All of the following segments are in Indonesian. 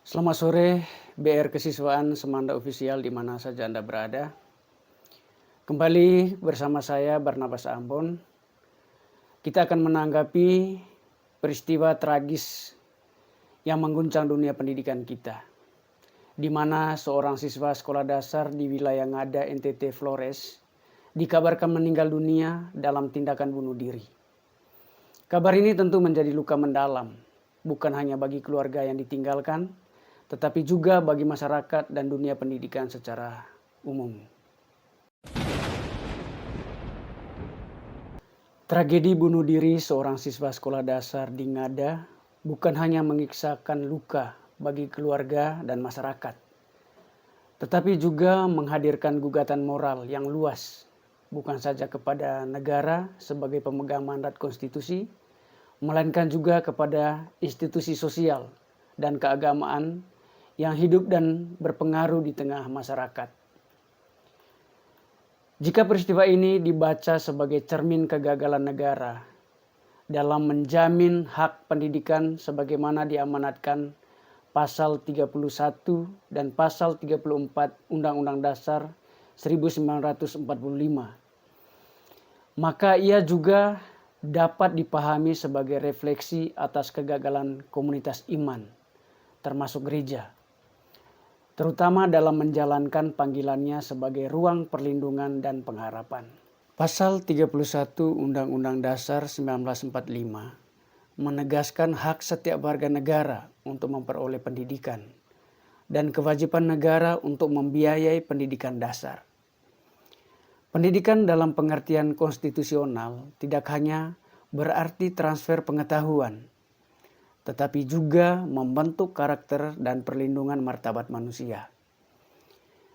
Selamat sore, BR Kesiswaan Semanda Official di mana saja Anda berada. Kembali bersama saya Barnabas Ambon. Kita akan menanggapi peristiwa tragis yang mengguncang dunia pendidikan kita, di mana seorang siswa sekolah dasar di wilayah Ngada, NTT Flores, dikabarkan meninggal dunia dalam tindakan bunuh diri. Kabar ini tentu menjadi luka mendalam, bukan hanya bagi keluarga yang ditinggalkan, tetapi juga bagi masyarakat dan dunia pendidikan secara umum. Tragedi bunuh diri seorang siswa sekolah dasar di Ngada bukan hanya menyisakan luka bagi keluarga dan masyarakat, tetapi juga menghadirkan gugatan moral yang luas, bukan saja kepada negara sebagai pemegang mandat konstitusi, melainkan juga kepada institusi sosial dan keagamaan yang hidup dan berpengaruh di tengah masyarakat. Jika peristiwa ini dibaca sebagai cermin kegagalan negara dalam menjamin hak pendidikan sebagaimana diamanatkan pasal 31 dan pasal 34 Undang-Undang Dasar 1945, maka ia juga dapat dipahami sebagai refleksi atas kegagalan komunitas iman, termasuk gereja, terutama dalam menjalankan panggilannya sebagai ruang perlindungan dan pengharapan. Pasal 31 Undang-Undang Dasar 1945 menegaskan hak setiap warga negara untuk memperoleh pendidikan dan kewajiban negara untuk membiayai pendidikan dasar. Pendidikan dalam pengertian konstitusional tidak hanya berarti transfer pengetahuan, tetapi juga membentuk karakter dan perlindungan martabat manusia.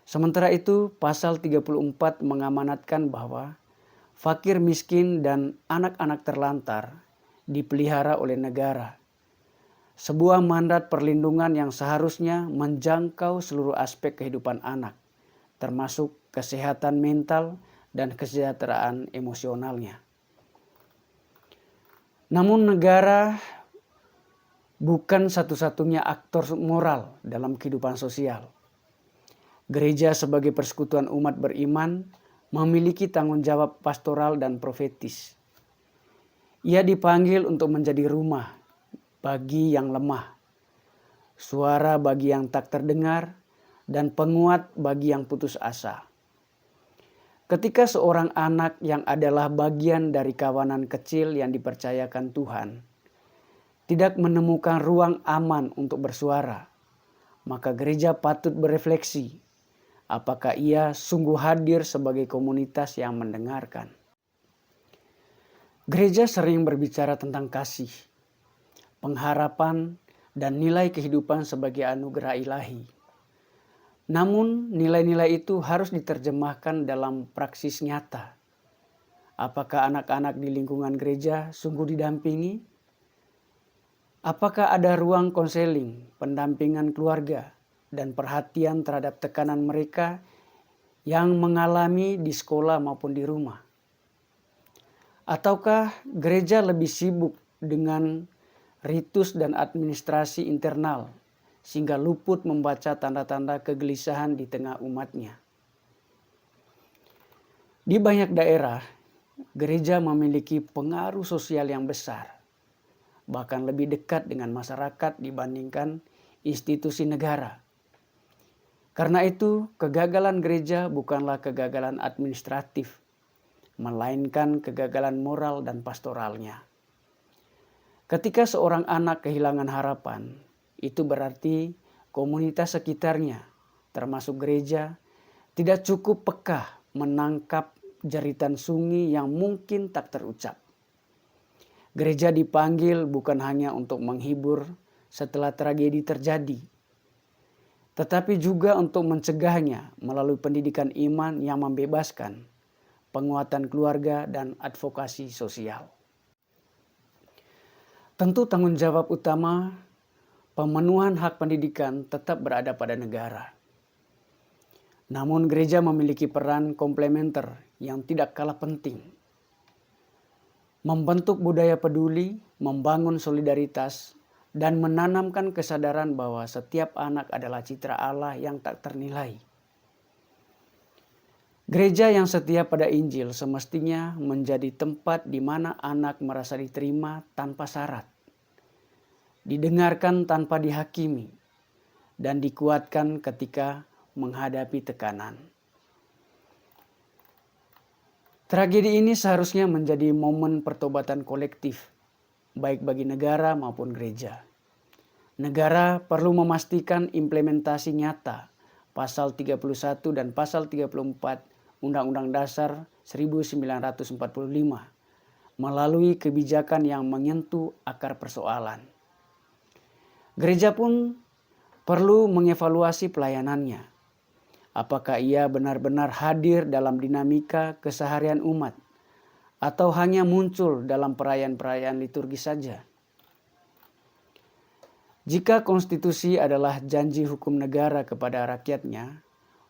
Sementara itu, pasal 34 mengamanatkan bahwa fakir miskin dan anak-anak terlantar dipelihara oleh negara. Sebuah mandat perlindungan yang seharusnya menjangkau seluruh aspek kehidupan anak, termasuk kesehatan mental dan kesejahteraan emosionalnya. Namun negara bukan satu-satunya aktor moral dalam kehidupan sosial. Gereja sebagai persekutuan umat beriman memiliki tanggung jawab pastoral dan profetis. Ia dipanggil untuk menjadi rumah bagi yang lemah, suara bagi yang tak terdengar, dan penguat bagi yang putus asa. Ketika seorang anak yang adalah bagian dari kawanan kecil yang dipercayakan Tuhan tidak menemukan ruang aman untuk bersuara, maka gereja patut berefleksi apakah ia sungguh hadir sebagai komunitas yang mendengarkan. Gereja sering berbicara tentang kasih, pengharapan, dan nilai kehidupan sebagai anugerah ilahi. Namun nilai-nilai itu harus diterjemahkan dalam praksis nyata. Apakah anak-anak di lingkungan gereja sungguh didampingi? Apakah ada ruang konseling, pendampingan keluarga, dan perhatian terhadap tekanan mereka yang mengalami di sekolah maupun di rumah? Ataukah gereja lebih sibuk dengan ritus dan administrasi internal sehingga luput membaca tanda-tanda kegelisahan di tengah umatnya? Di banyak daerah, gereja memiliki pengaruh sosial yang besar, bahkan lebih dekat dengan masyarakat dibandingkan institusi negara. Karena itu, kegagalan gereja bukanlah kegagalan administratif, melainkan kegagalan moral dan pastoralnya. Ketika seorang anak kehilangan harapan, itu berarti komunitas sekitarnya, termasuk gereja, tidak cukup peka menangkap jeritan sunyi yang mungkin tak terucap. Gereja dipanggil bukan hanya untuk menghibur setelah tragedi terjadi, tetapi juga untuk mencegahnya melalui pendidikan iman yang membebaskan, penguatan keluarga, dan advokasi sosial. Tentu tanggung jawab utama pemenuhan hak pendidikan tetap berada pada negara. Namun gereja memiliki peran komplementer yang tidak kalah penting. Membentuk budaya peduli, membangun solidaritas, dan menanamkan kesadaran bahwa setiap anak adalah citra Allah yang tak ternilai. Gereja yang setia pada Injil semestinya menjadi tempat di mana anak merasa diterima tanpa syarat, didengarkan tanpa dihakimi, dan dikuatkan ketika menghadapi tekanan. Tragedi ini seharusnya menjadi momen pertobatan kolektif, baik bagi negara maupun gereja. Negara perlu memastikan implementasi nyata pasal 31 dan pasal 34 Undang-Undang Dasar 1945 melalui kebijakan yang menyentuh akar persoalan. Gereja pun perlu mengevaluasi pelayanannya. Apakah ia benar-benar hadir dalam dinamika keseharian umat atau hanya muncul dalam perayaan-perayaan liturgi saja? Jika konstitusi adalah janji hukum negara kepada rakyatnya,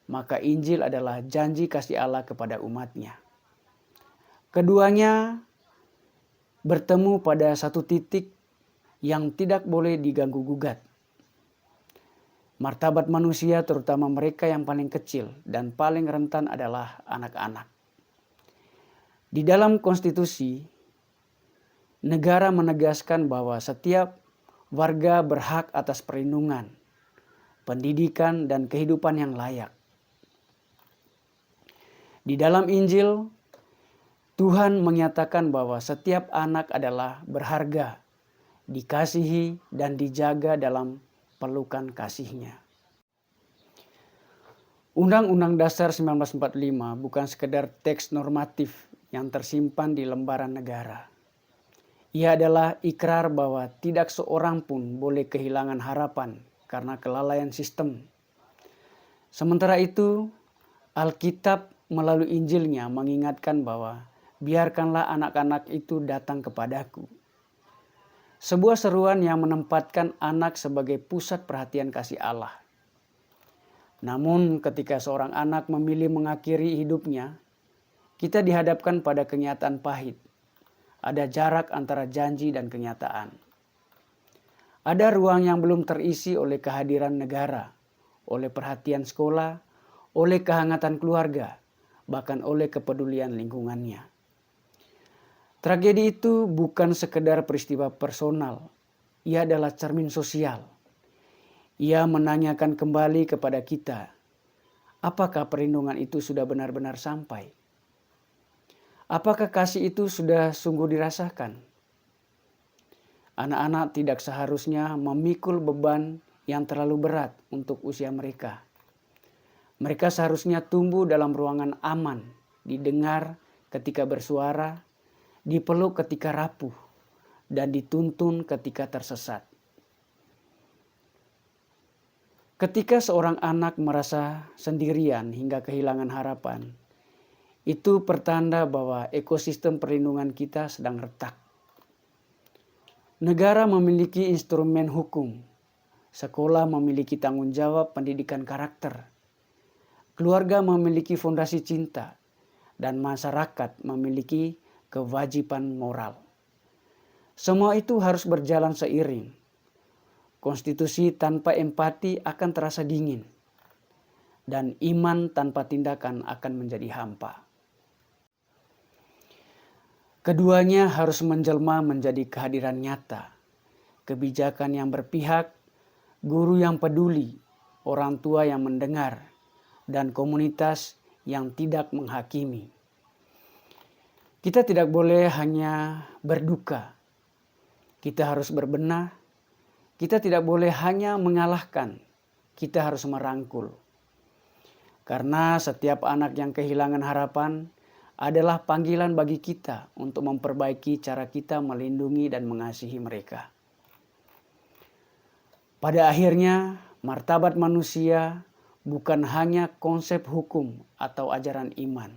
maka Injil adalah janji kasih Allah kepada umatnya. Keduanya bertemu pada satu titik yang tidak boleh diganggu-gugat. Martabat manusia, terutama mereka yang paling kecil dan paling rentan, adalah anak-anak. Di dalam konstitusi, negara menegaskan bahwa setiap warga berhak atas perlindungan, pendidikan, dan kehidupan yang layak. Di dalam Injil, Tuhan menyatakan bahwa setiap anak adalah berharga, dikasihi, dan dijaga dalam pelukan kasih-Nya. Undang-Undang Dasar 1945 bukan sekedar teks normatif yang tersimpan di lembaran negara. Ia adalah ikrar bahwa tidak seorang pun boleh kehilangan harapan karena kelalaian sistem. Sementara itu, Alkitab melalui Injilnya mengingatkan bahwa biarkanlah anak-anak itu datang kepadaku. Sebuah seruan yang menempatkan anak sebagai pusat perhatian kasih Allah. Namun ketika seorang anak memilih mengakhiri hidupnya, kita dihadapkan pada kenyataan pahit. Ada jarak antara janji dan kenyataan. Ada ruang yang belum terisi oleh kehadiran negara, oleh perhatian sekolah, oleh kehangatan keluarga, bahkan oleh kepedulian lingkungannya. Tragedi itu bukan sekedar peristiwa personal, ia adalah cermin sosial. Ia menanyakan kembali kepada kita, apakah perlindungan itu sudah benar-benar sampai? Apakah kasih itu sudah sungguh dirasakan? Anak-anak tidak seharusnya memikul beban yang terlalu berat untuk usia mereka. Mereka seharusnya tumbuh dalam ruangan aman, didengar ketika bersuara, dipeluk ketika rapuh, dan dituntun ketika tersesat. Ketika seorang anak merasa sendirian hingga kehilangan harapan, itu pertanda bahwa ekosistem perlindungan kita sedang retak. Negara memiliki instrumen hukum, sekolah memiliki tanggung jawab pendidikan karakter, keluarga memiliki fondasi cinta, dan masyarakat memiliki kewajiban moral. Semua itu harus berjalan seiring. Konstitusi tanpa empati akan terasa dingin, dan iman tanpa tindakan akan menjadi hampa. Keduanya harus menjelma menjadi kehadiran nyata, kebijakan yang berpihak, guru yang peduli, orang tua yang mendengar, dan komunitas yang tidak menghakimi. Kita tidak boleh hanya berduka, kita harus berbenah. Kita tidak boleh hanya mengalahkan, kita harus merangkul. Karena setiap anak yang kehilangan harapan adalah panggilan bagi kita untuk memperbaiki cara kita melindungi dan mengasihi mereka. Pada akhirnya, martabat manusia bukan hanya konsep hukum atau ajaran iman.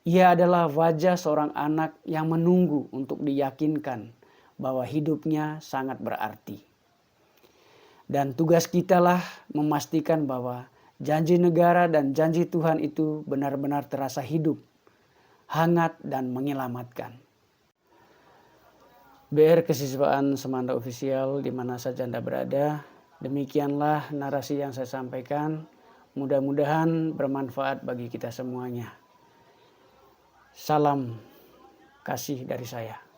Ia adalah wajah seorang anak yang menunggu untuk diyakinkan bahwa hidupnya sangat berarti. Dan tugas kitalah memastikan bahwa janji negara dan janji Tuhan itu benar-benar terasa hidup, hangat, dan menyelamatkan. BR Kesiswaan Semanda Official di mana saja Anda berada. Demikianlah narasi yang saya sampaikan. Mudah-mudahan bermanfaat bagi kita semuanya. Salam kasih dari saya.